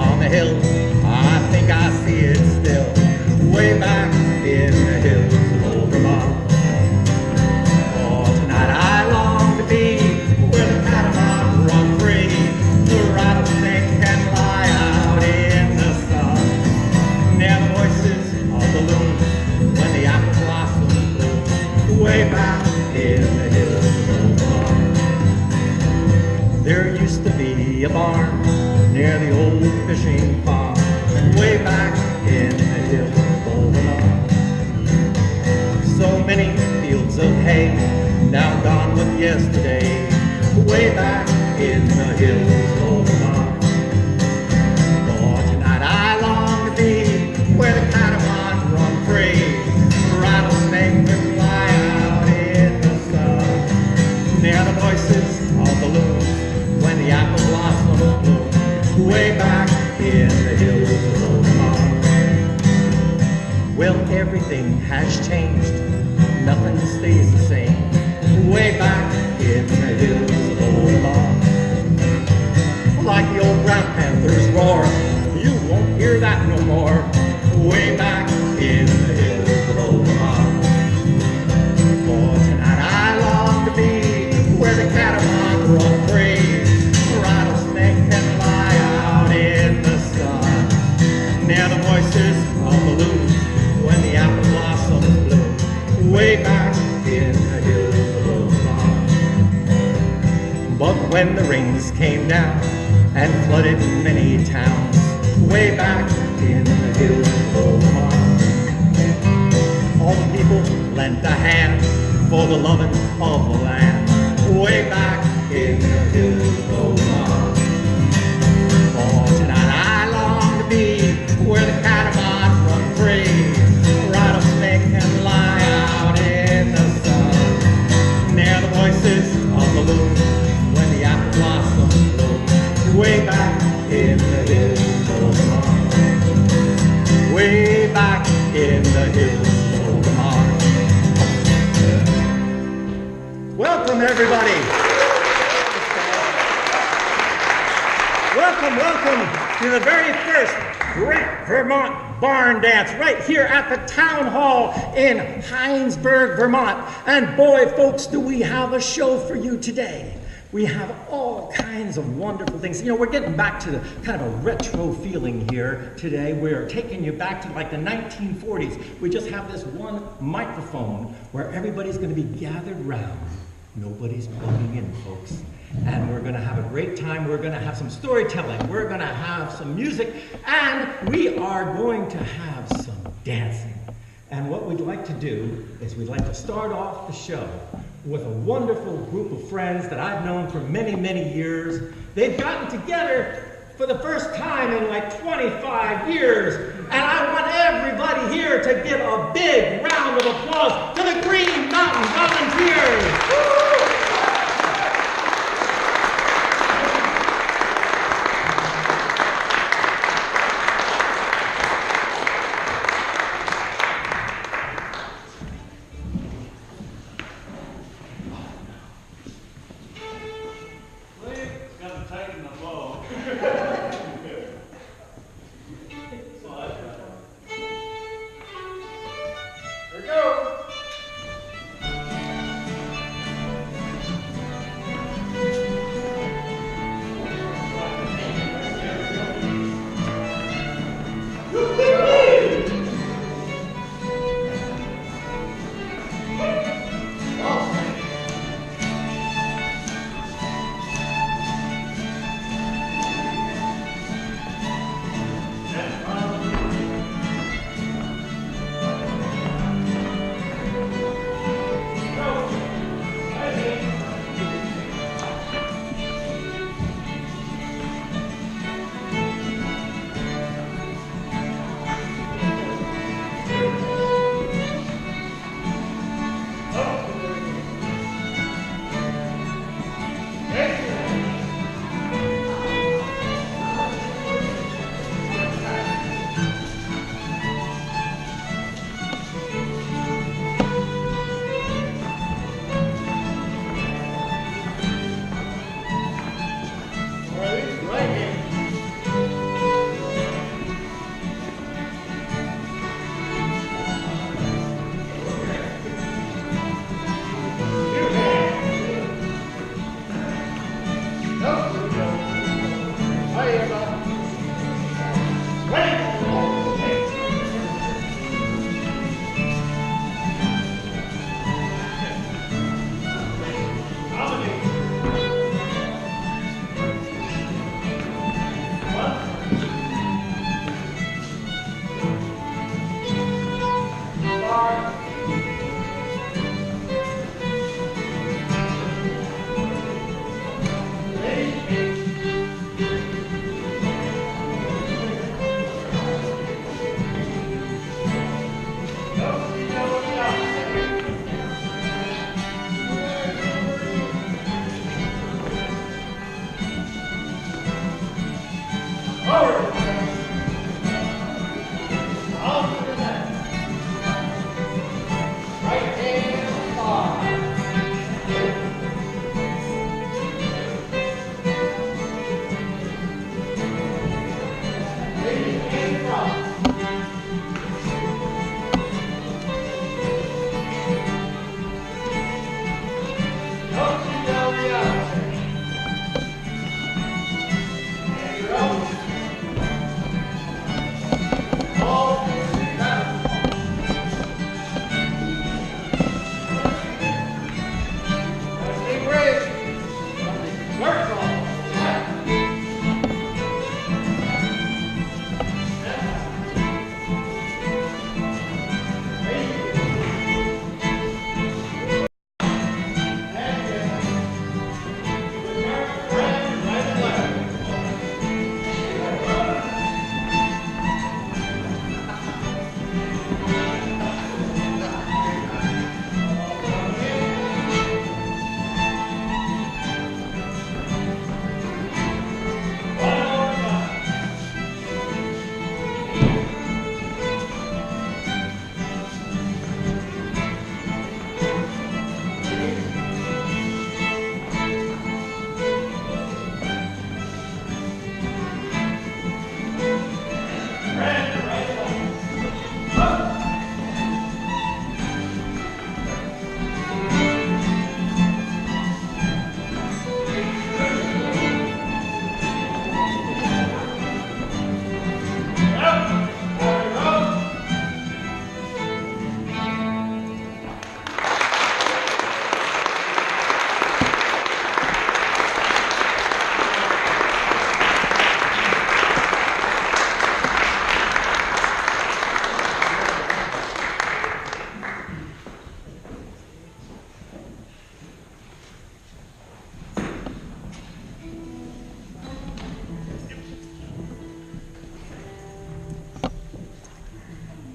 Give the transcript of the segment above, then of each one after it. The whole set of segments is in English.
on the hill. I think I see it still, way back in the hills of old Vermont. Oh, tonight I long to be where the catamount run free, the rattlesnake can lie out in the sun, near the voices of the loon when the apple blossoms bloom, way back in the hills of old Vermont. There used to be a barn near the old fishing pond, way back in the hills of old Vermont. So many fields of hay, now gone with yesterday, way back in the hills of old Vermont. For tonight I long to be where the catamount run free, the rattlesnake can fly out in the sun, near the voices of the loons when the apple blossoms bloom, way back in the hills of old Vermont. Well, everything has changed, nothing stays the same, way back in the hills of old Vermont. Like the old brown panther's roar, you won't hear that no more, way back in the hills of old Vermont. For tonight I long to be where the catamount run free, the rattlesnake can lie out in the sun, near the voices of the loon when the apple blossoms bloom, way back in the hills of old Vermont. But when the rains came down and flooded many towns, way back in the hills of old Vermont, all the people lent a hand for the loving of the land, way back in the hills of old Vermont. For tonight I long to be where the catamount run free, the rattlesnake can lie out in the sun, near the voices of the loon when the apple blossoms bloom, way back in the hills of old Vermont, way back in the hills of old Vermont. Welcome everybody. Welcome to the very first Great Vermont Barn Dance right here at the Town Hall in Hinesburg, Vermont. And boy, folks, do we have a show for you today. We have all kinds of wonderful things. You know, we're getting back to the kind of a retro feeling here today. We're taking you back to like the 1940s. We just have this one microphone where everybody's going to be gathered round. Nobody's plugging in, folks. And we're going to have a great time. We're going to have some storytelling. We're going to have some music. And we are going to have some dancing. And what we'd like to do is we'd like to start off the show with a wonderful group of friends that I've known for many, many years. They've gotten together for the first time in like 25 years. And I want everybody here to give a big round of applause to the Green Mountain Volunteers.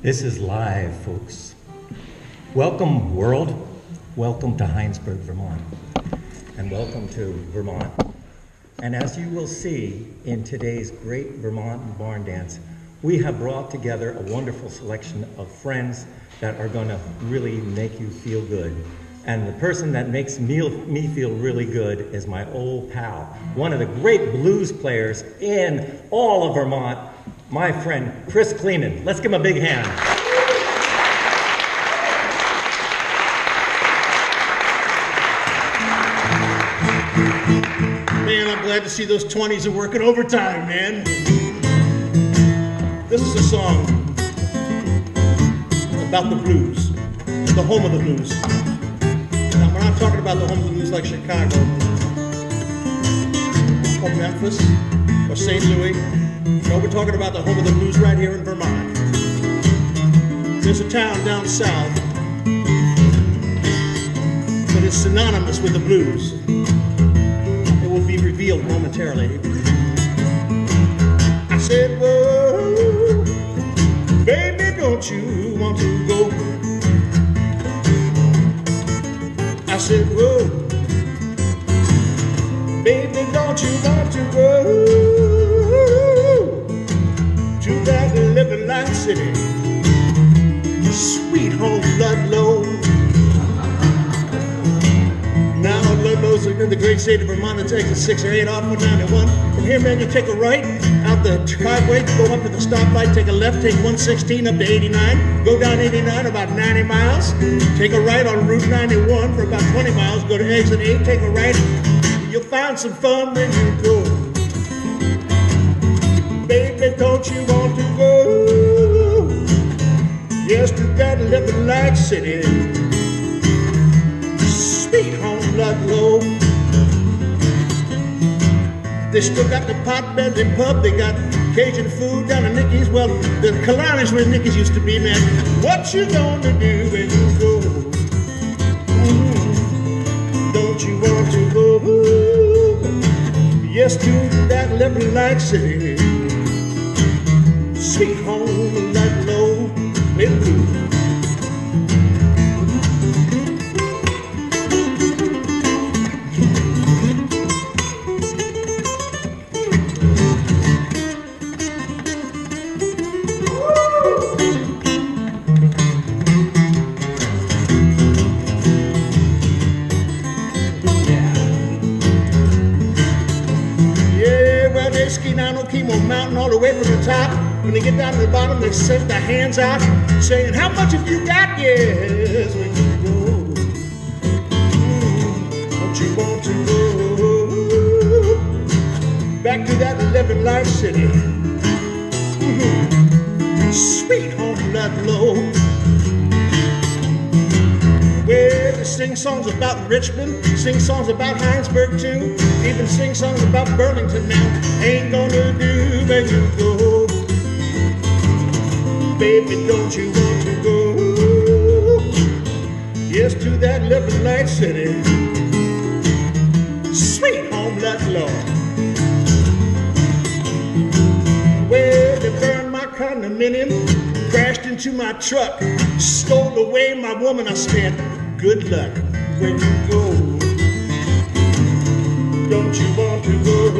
This is live, folks. Welcome, world. Welcome to Hinesburg, Vermont. And welcome to Vermont. And as you will see in today's great Vermont barn dance, we have brought together a wonderful selection of friends that are going to really make you feel good. And the person that makes me feel really good is my old pal, one of the great blues players in all of Vermont, my friend Chris Kleeman. Let's give him a big hand. Man, I'm glad to see those 20s are working overtime, man. This is a song about the blues, the home of the blues. Now, we're not talking about the home of the blues like Chicago or Memphis or St. Louis. No, we're talking about the home of the blues right here in Vermont. There's a town down south that is synonymous with the blues. It will be revealed momentarily. I said, whoa, baby, don't you want to go? I said, whoa, baby, don't you want to go to that living light city, sweet home Ludlow. Now Ludlow's in the great state of Vermont. It takes a 6 or 8 off 191. From here, man, you take a right out the driveway, go up to the stoplight, take a left, take 116 up to 89, go down 89 about 90 miles, take a right on Route 91 for about 20 miles, go to exit 8, take a right. You'll find some fun when you go. Baby, don't you want to go? Yes, to that living light city, sweet home Ludlow. They still got the pot-bellied pub, they got Cajun food down at Nicky's. Well, the Kalani's where Nicky's used to be, man. What you gonna do when you go? Don't you want to go? Yes, to that living light city, sweet home Ludlow. Mountain all the way from the top. When they get down to the bottom, they set their hands out, saying, how much have you got? Yes, when you go. Don't you want to go back to that living light city? Sweet home Ludlow. Well, they sing songs about Richmond, sing songs about Hinesburg too, even sing songs about Burlington now. Ain't gonna do when you go. Baby, don't you want to go? Yes, to that living light city, sweet home Ludlow. Well, they burned my condominium, crashed into my truck, stole away my woman I spent. Good luck when you go. Don't you want to go?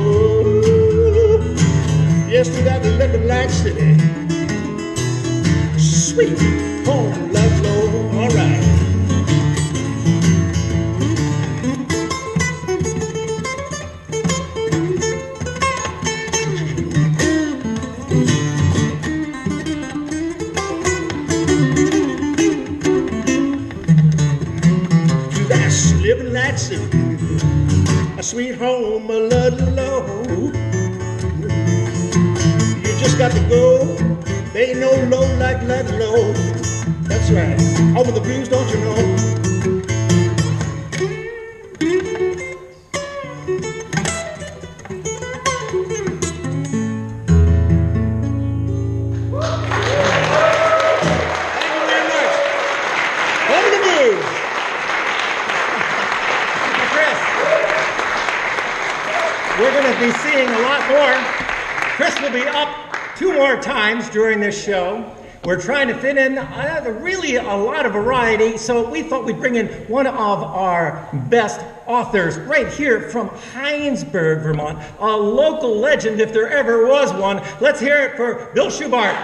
Yes, to that living light city, sweet home Ludlow. All right. Living light city, a sweet home of Ludlow. You just got to go. There ain't no low like Ludlow. That's right. Home of the blues, don't you know? We're going to be seeing a lot more. Chris will be up 2 more times during this show. We're trying to fit in really a lot of variety, so we thought we'd bring in one of our best authors right here from Hinesburg, Vermont, a local legend if there ever was one. Let's hear it for Bill Schubart.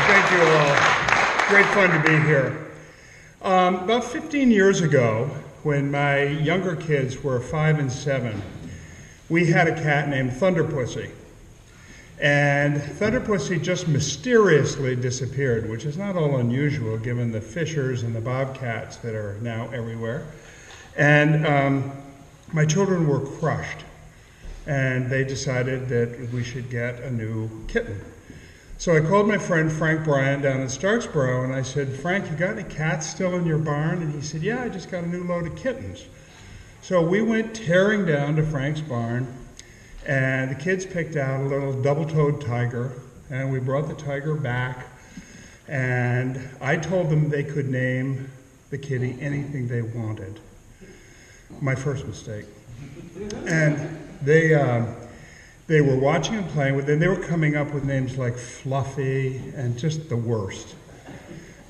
Thank you all. Great fun to be here. About 15 years ago, when my younger kids were 5 and 7, we had a cat named Thunderpussy. And Thunderpussy just mysteriously disappeared, which is not all unusual given the fishers and the bobcats that are now everywhere. And my children were crushed, and they decided that we should get a new kitten. So I called my friend Frank Bryan down in Starksboro, and I said, Frank, you got any cats still in your barn? And he said, yeah, I just got a new load of kittens. So we went tearing down to Frank's barn, and the kids picked out a little double-toed tiger, and we brought the tiger back, and I told them they could name the kitty anything they wanted. My first mistake. And they were watching and playing with it, and they were coming up with names like Fluffy and just the worst.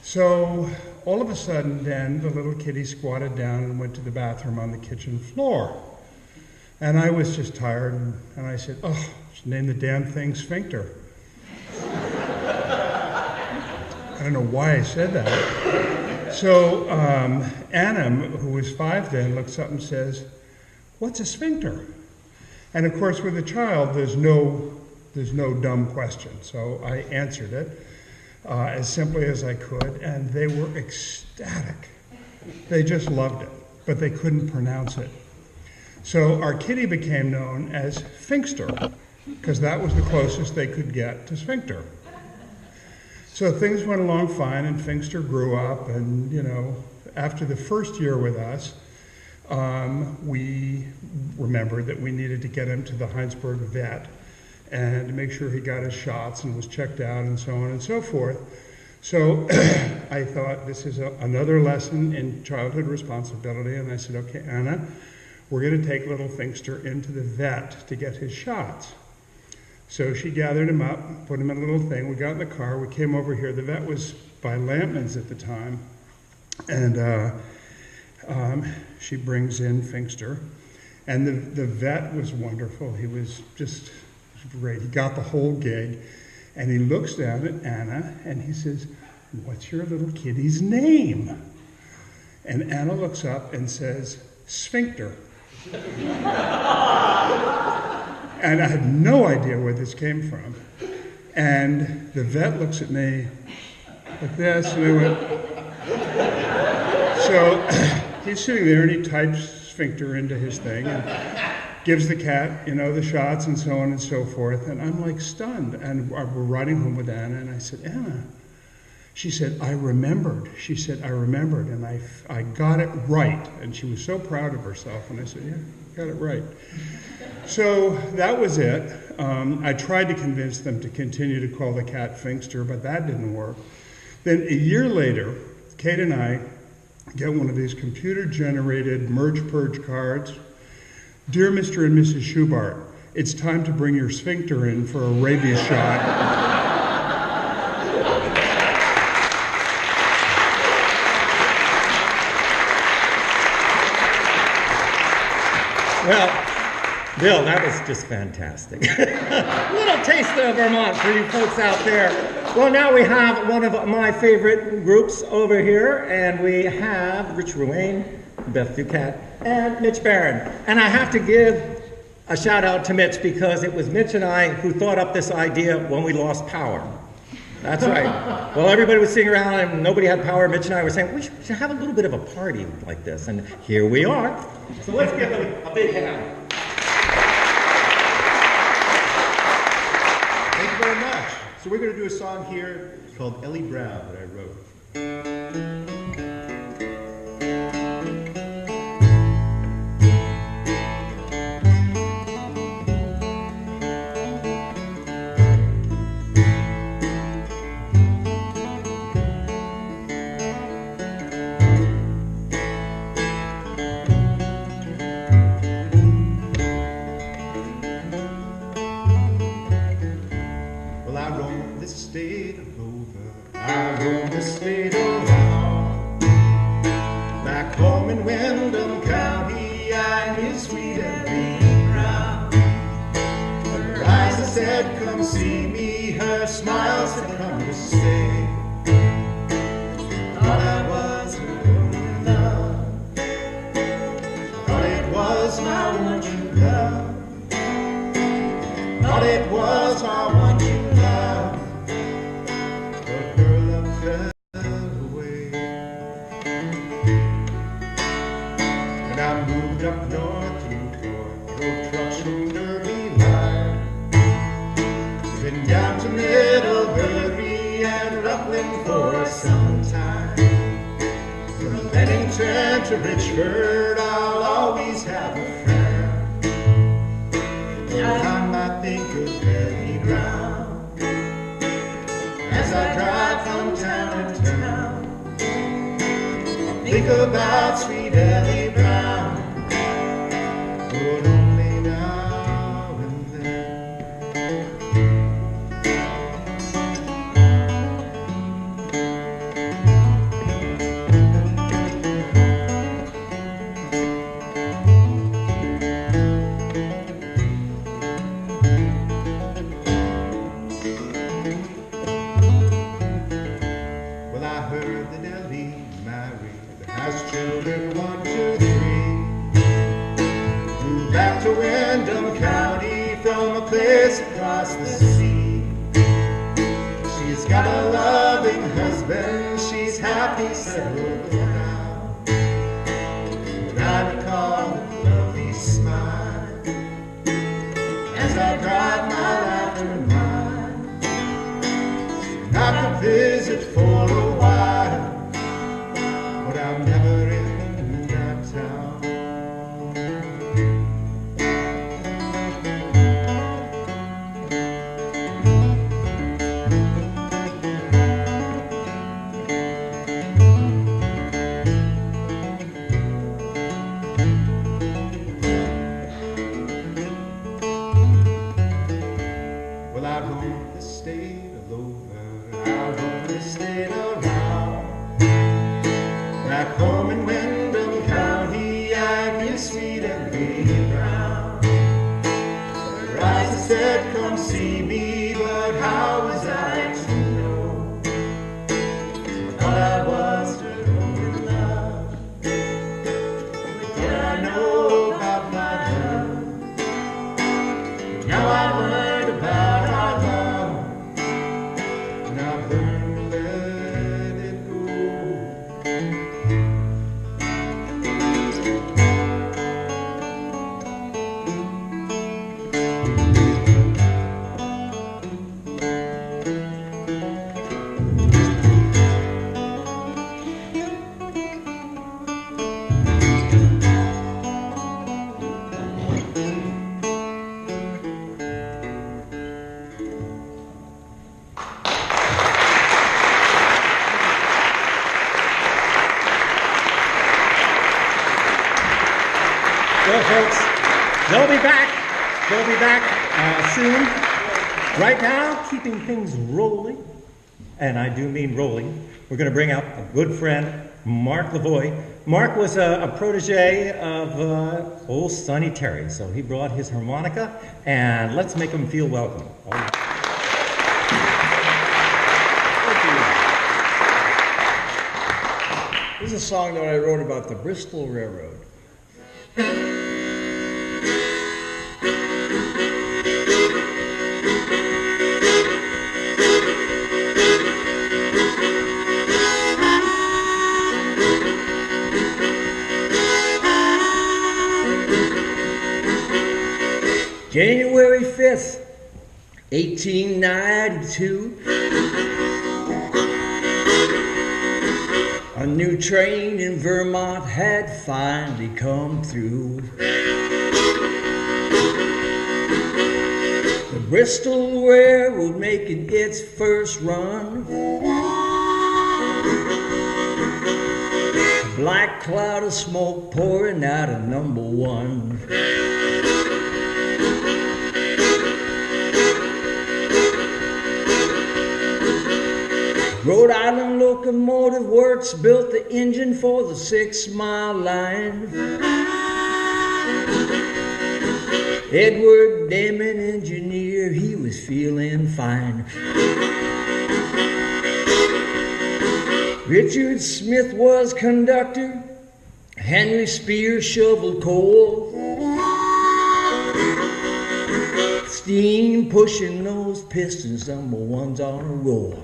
So all of a sudden then, the little kitty squatted down and went to the bathroom on the kitchen floor. And I was just tired, and I said, oh, just name the damn thing Sphincter. I don't know why I said that. So Anna, who was 5 then, looks up and says, what's a sphincter? And of course, with a child, there's no dumb question. So I answered it as simply as I could, and they were ecstatic. They just loved it, but they couldn't pronounce it. So our kitty became known as Finkster, because that was the closest they could get to sphincter. So things went along fine, and Finkster grew up, and after the first year with us, we remembered that we needed to get him to the Hinesburg vet and to make sure he got his shots and was checked out and so on and so forth. So I thought this is another lesson in childhood responsibility, and I said, okay, Anna, we're going to take little Finkster into the vet to get his shots. So she gathered him up, put him in a little thing. We got in the car. We came over here. The vet was by Lampman's at the time, and she brings in Finkster, and the vet was wonderful. He was just great. He got the whole gig, and he looks down at Anna, and he says, what's your little kitty's name? And Anna looks up and says, Sphincter. And I had no idea where this came from. And the vet looks at me like this, and I went, so he's sitting there, and he types Sphincter into his thing and gives the cat, the shots and so on and so forth. And I'm like stunned. And we're riding home with Anna, and I said, Anna, she said, I remembered. She said, I remembered, and I got it right. And she was so proud of herself. And I said, yeah, got it right. So that was it. I tried to convince them to continue to call the cat Finkster, but that didn't work. Then a year later, Kate and I get one of these computer-generated merge-purge cards. Dear Mr. and Mrs. Schubart, it's time to bring your sphincter in for a rabies shot. Well, Bill, that was just fantastic. A little taste of Vermont for you folks out there. Well, now we have one of my favorite groups over here, and we have Rich Ruane, Beth Ducat, and Mitch Barron. And I have to give a shout out to Mitch, because it was Mitch and I who thought up this idea when we lost power. That's right. Well, everybody was sitting around and nobody had power. Mitch and I were saying, we should have a little bit of a party like this. And here we are. So let's give them a big hand. Thank you very much. So we're going to do a song here called Ellie Brown that I wrote. see me, her smiles had come to stay. Thought I was in love. Thought it was my one true love. Thought it was our one true love. But her love fell away. And I moved up north to Detroit, drove trucks from Derby line, been down to Middlebury and Rutland for some time. From Bennington to Richford, I'll always have a friend. Every time I think of Ellie Brown, as I drive from town to town, I think about sweet Ellie Brown, but only now and then. Well, I heard that Ellie married, has children 1, 2, 3. Moved back to Windham County from a place across the sea. She's got a loving husband, she's happy settled now. But I recall the lovely smile as I drive my laughter mile. I could visit for a while, but I'm never in that town. Well, out home the state of over, out home the state around. Back home in Windham County, I miss sweet Ellie Brown. Her eyes said, come see me, but how was I to know? I thought I was her only love. But did I know about my love? Now I learned about our love, and I've learned to let it go. Well, folks, they'll be back. They'll be back soon. Right now, keeping things rolling, and I do mean rolling, we're going to bring out a good friend, Mark Lavoie. Mark was a protege of old Sonny Terry, so he brought his harmonica, and let's make him feel welcome. All right. This is a song that I wrote about the Bristol Railroad. January 5th, 1892. A new train in Vermont had finally come through. The Bristol Railroad making its first run. A black cloud of smoke pouring out of number 1. Rhode Island Locomotive Works built the engine for the 6-mile line. Edward Damon, engineer, he was feeling fine. Richard Smith was conductor. Henry Spears shoveled coal. Steam pushing those pistons, number ones on a roll.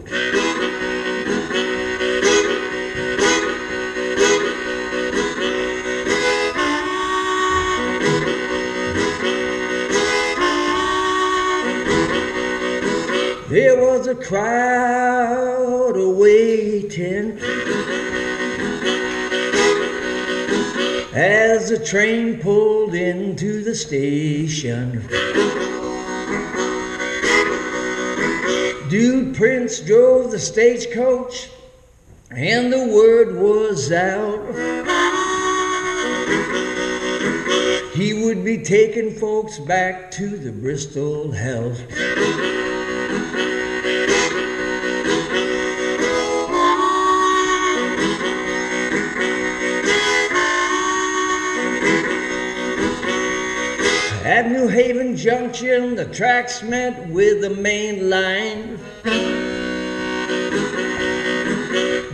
There was a crowd awaiting as the train pulled into the station. Dude Prince drove the stagecoach, and the word was out. He would be taking folks back to the Bristol Hells. At New Haven Junction, the tracks met with the main line.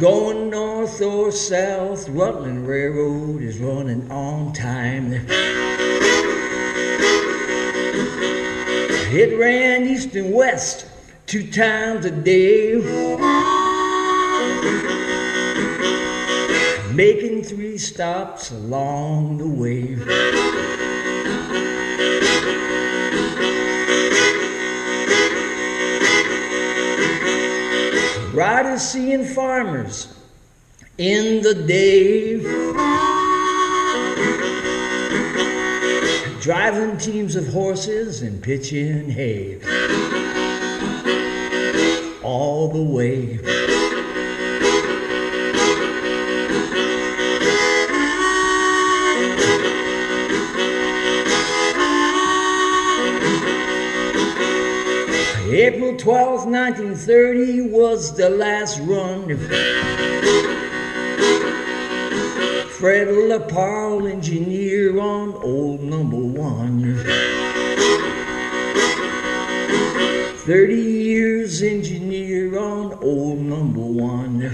Going north or south, Rutland Railroad is running on time. It ran east and west 2 times a day, making 3 stops along the way. Riders seeing farmers in the day, driving teams of horses and pitching hay all the way. April 12th, 1930 was the last run. Fred LaParle, engineer on old number 1. 30 years engineer on old number 1.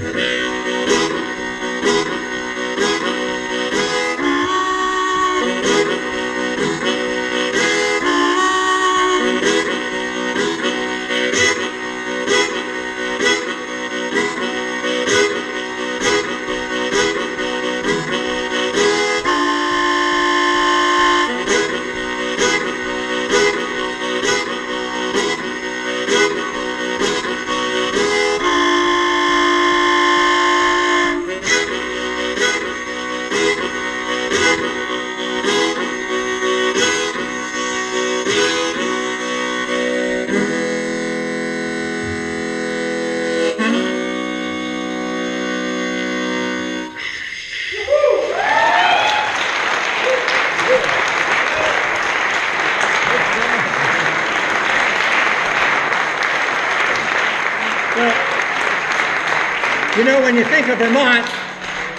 You know, when you think of Vermont,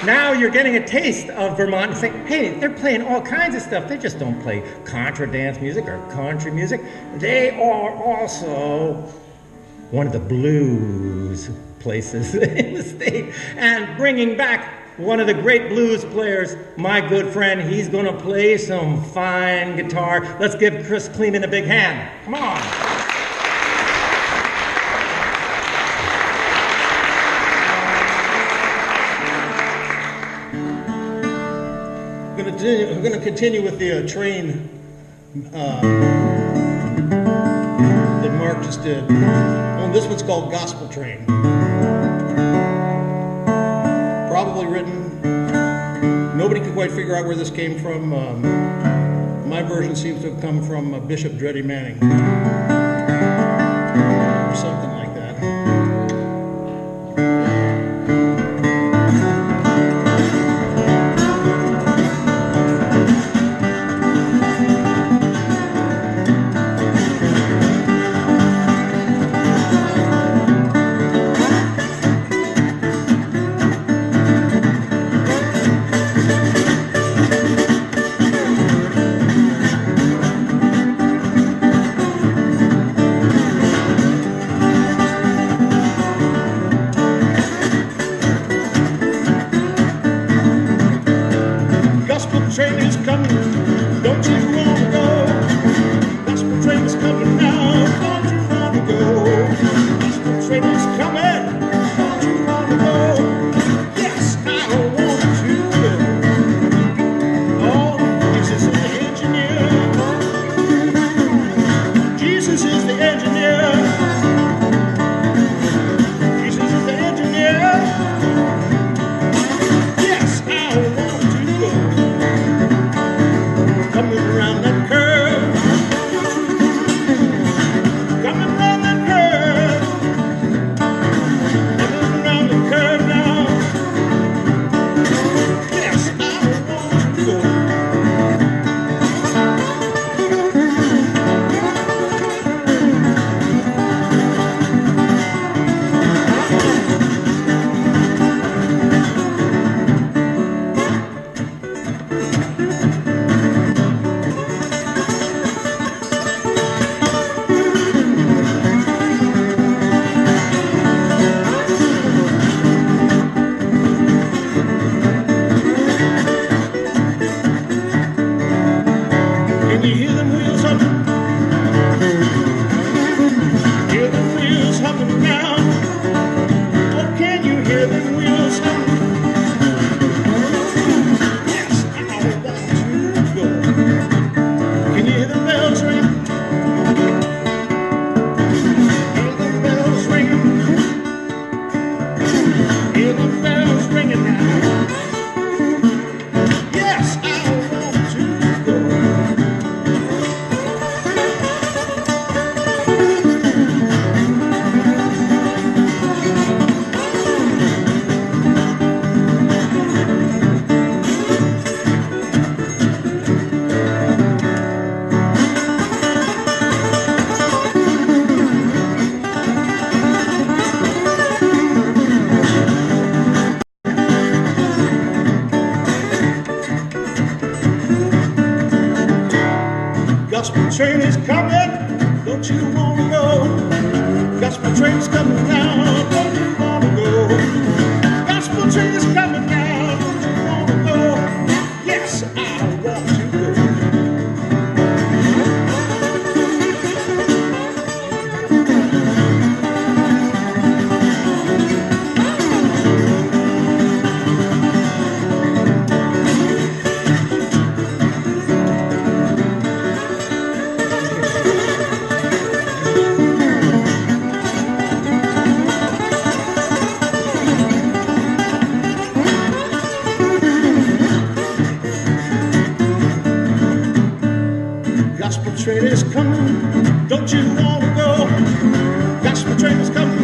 now you're getting a taste of Vermont and think, hey, they're playing all kinds of stuff. They just don't play contra dance music or country music. They are also one of the blues places in the state. And bringing back one of the great blues players, my good friend, he's going to play some fine guitar. Let's give Chris Kleeman a big hand. Come on. I'm going to continue with the train that Mark just did. Well, this one's called Gospel Train. Probably written, nobody can quite figure out where this came from. My version seems to have come from Bishop Dreddy Manning. Or something like that. coming. Don't you wanna go? Gospel train is coming now. Don't you wanna go? Gospel train is coming. Don't you wanna go? Yes, I want to go. Oh, Jesus is the engineer. Jesus is the engineer. Jesus is the engineer. Yes, I want to go. Coming around that curve. Coming around that curve. Coming around the curve now. Yes, I want to go. Can you hear them wheels humming? Hear them wheels humming now. Oh, can you hear them wheels humming? Yes, I want to go. Can you hear the bells ring? Hear the bells ringing. Hear the bells ringing now. Yes, I want to go. Gospel train is coming, don't you wanna go? Gospel train is coming now, don't you wanna go? Gospel train is coming now, don't you wanna go? Yes, I want to go. Gospel train is coming, don't you wanna go? Gospel train is coming,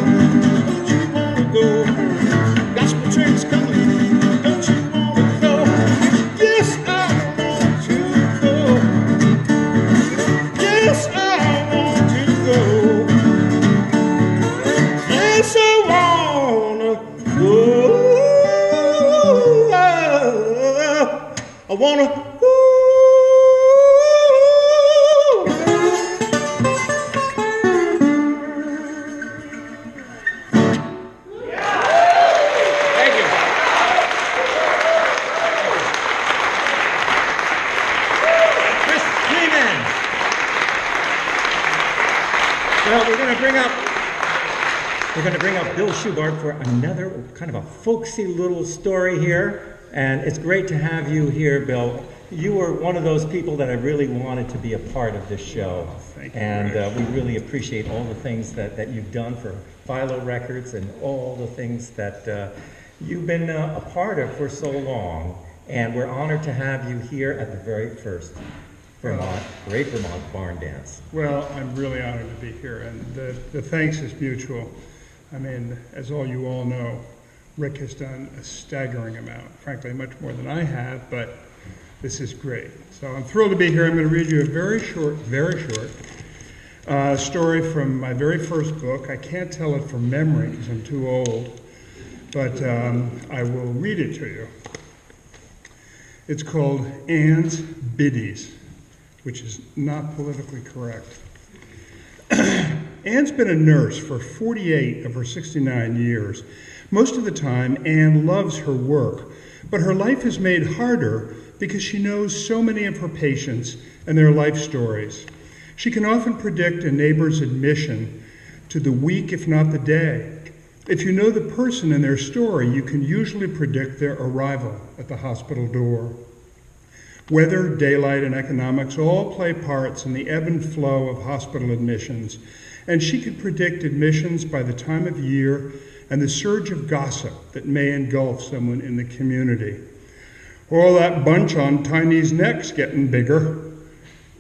don't you wanna go? Gospel train is coming, don't you wanna go? Yes, I want to go. Yes, I want to go. Yes, I wanna go. I wanna go. Well, we're going to bring up Bill Schubart for another kind of a folksy little story here, and it's great to have you here, Bill. You were one of those people that I really wanted to be a part of this show. Thank you. And we really appreciate all the things that you've done for Philo Records and all the things that you've been a part of for so long. And we're honored to have you here at the very first Great Vermont Barn Dance. Well, I'm really honored to be here, and the thanks is mutual. I mean, as all you all know, Rick has done a staggering amount, frankly, much more than I have, but this is great. So I'm thrilled to be here. I'm going to read you a very short story from my very first book. I can't tell it from memory because I'm too old, but I will read it to you. It's called Anne's Biddies, which is not politically correct. Anne's been a nurse for 48 of her 69 years. Most of the time, Anne loves her work, but her life is made harder because she knows so many of her patients and their life stories. She can often predict a neighbor's admission to the week, if not the day. If you know the person and their story, you can usually predict their arrival at the hospital door. Weather, daylight, and economics all play parts in the ebb and flow of hospital admissions, and she can predict admissions by the time of year and the surge of gossip that may engulf someone in the community. All that bunch on Tiny's neck's getting bigger.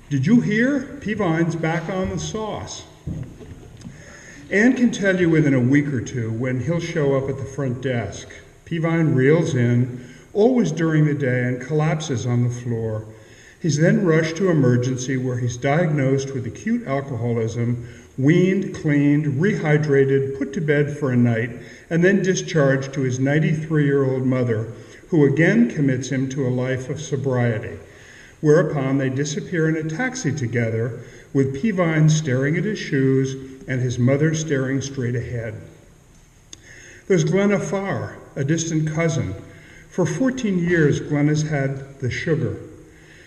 Did you hear? Peavine's back on the sauce. Ann can tell you within a week or two when he'll show up at the front desk. Peavine reels in, always during the day, and collapses on the floor. He's then rushed to emergency where he's diagnosed with acute alcoholism, weaned, cleaned, rehydrated, put to bed for a night, and then discharged to his 93-year-old mother, who again commits him to a life of sobriety. Whereupon they disappear in a taxi together, with Peavine staring at his shoes and his mother staring straight ahead. There's Glenna Farr, a distant cousin. For 14 years, Glenna's had the sugar.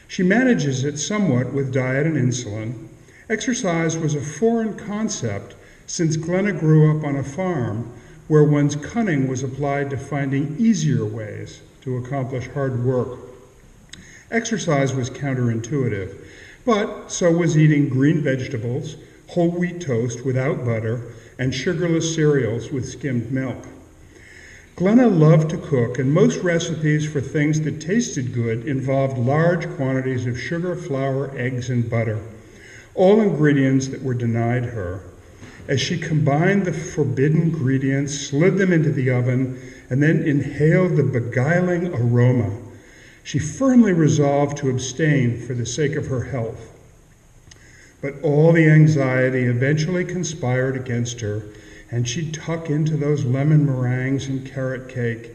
She manages it somewhat with diet and insulin. Exercise was a foreign concept since Glenna grew up on a farm where one's cunning was applied to finding easier ways to accomplish hard work. Exercise was counterintuitive, but so was eating green vegetables, whole wheat toast without butter, and sugarless cereals with skimmed milk. Glenna loved to cook, and most recipes for things that tasted good involved large quantities of sugar, flour, eggs, and butter, all ingredients that were denied her. As she combined the forbidden ingredients, slid them into the oven, and then inhaled the beguiling aroma, she firmly resolved to abstain for the sake of her health. But all the anxiety eventually conspired against her, and she'd tuck into those lemon meringues and carrot cake,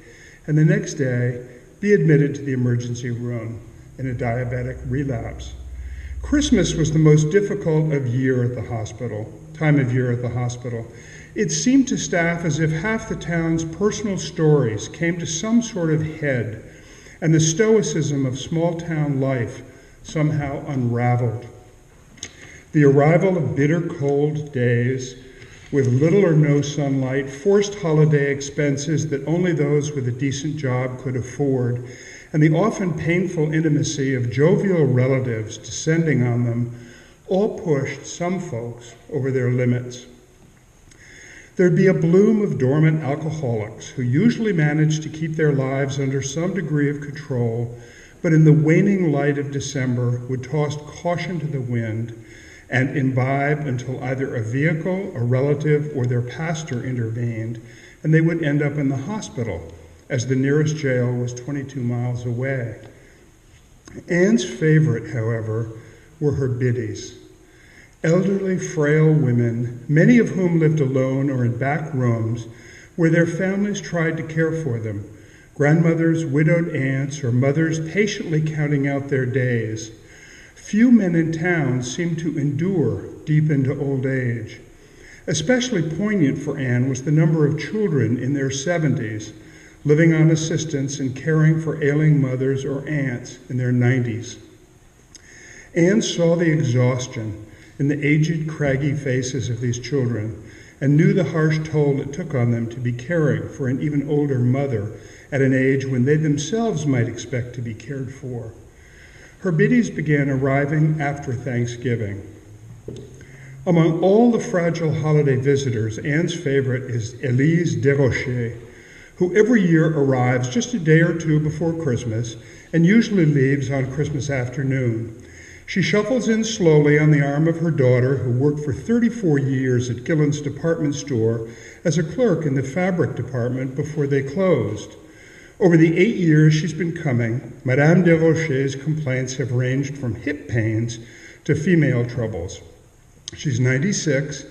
and the next day be admitted to the emergency room in a diabetic relapse. Christmas was the most difficult time of year at the hospital. It seemed to staff as if half the town's personal stories came to some sort of head, and the stoicism of small-town life somehow unraveled. The arrival of bitter cold days with little or no sunlight, forced holiday expenses that only those with a decent job could afford, and the often painful intimacy of jovial relatives descending on them all pushed some folks over their limits. There'd be a bloom of dormant alcoholics who usually managed to keep their lives under some degree of control, but in the waning light of December would toss caution to the wind and imbibe until either a vehicle, a relative, or their pastor intervened, and they would end up in the hospital, as the nearest jail was 22 miles away. Ann's favorite, however, were her biddies. Elderly, frail women, many of whom lived alone or in back rooms, where their families tried to care for them. Grandmothers, widowed aunts, or mothers patiently counting out their days. Few men in town seemed to endure deep into old age. Especially poignant for Ann was the number of children in their 70s, living on assistance and caring for ailing mothers or aunts in their 90s. Ann saw the exhaustion in the aged, craggy faces of these children and knew the harsh toll it took on them to be caring for an even older mother at an age when they themselves might expect to be cared for. Her biddies began arriving after Thanksgiving. Among all the fragile holiday visitors, Ann's favorite is Elise Desrochers, who every year arrives just a day or two before Christmas and usually leaves on Christmas afternoon. She shuffles in slowly on the arm of her daughter, who worked for 34 years at Gillen's department store as a clerk in the fabric department before they closed. Over the 8 years she's been coming, Madame Desrochers' complaints have ranged from hip pains to female troubles. She's 96,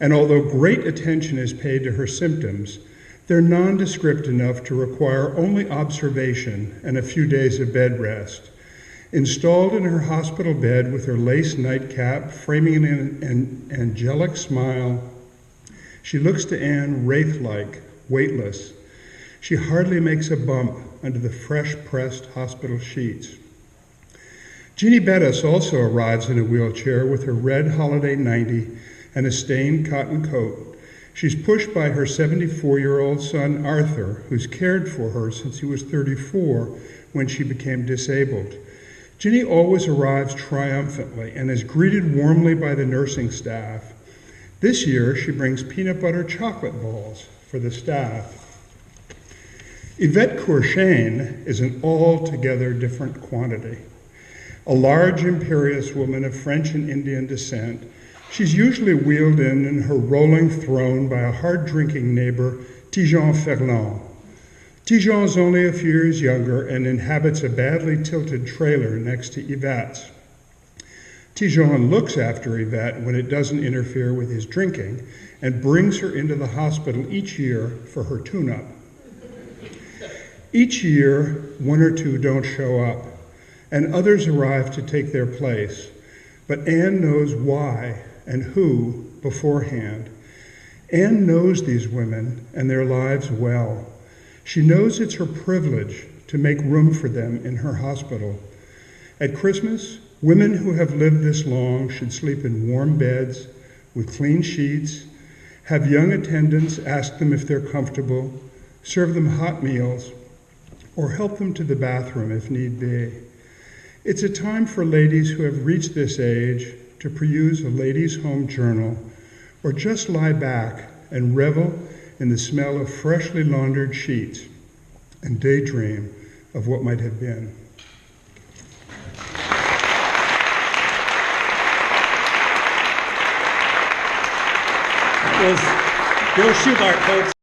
and although great attention is paid to her symptoms, they're nondescript enough to require only observation and a few days of bed rest. Installed in her hospital bed with her lace nightcap framing an angelic smile, she looks to Ann wraith-like, weightless. She hardly makes a bump under the fresh-pressed hospital sheets. Jeannie Bettis also arrives in a wheelchair with her red holiday 90 and a stained cotton coat. She's pushed by her 74-year-old son, Arthur, who's cared for her since he was 34 when she became disabled. Ginny always arrives triumphantly and is greeted warmly by the nursing staff. This year, she brings peanut butter chocolate balls for the staff. Yvette Courchaine is an altogether different quantity. A large, imperious woman of French and Indian descent, she's usually wheeled in her rolling throne by a hard-drinking neighbor, Tijan Ferland. Tijan's only a few years younger and inhabits a badly tilted trailer next to Yvette's. Tijan looks after Yvette when it doesn't interfere with his drinking and brings her into the hospital each year for her tune-up. Each year, one or two don't show up, and others arrive to take their place. But Anne knows why and who beforehand. Anne knows these women and their lives well. She knows it's her privilege to make room for them in her hospital. At Christmas, women who have lived this long should sleep in warm beds with clean sheets, have young attendants ask them if they're comfortable, serve them hot meals, or help them to the bathroom if need be. It's a time for ladies who have reached this age to peruse a ladies' home journal or just lie back and revel in the smell of freshly laundered sheets and daydream of what might have been. That was Bill Schubart, folks.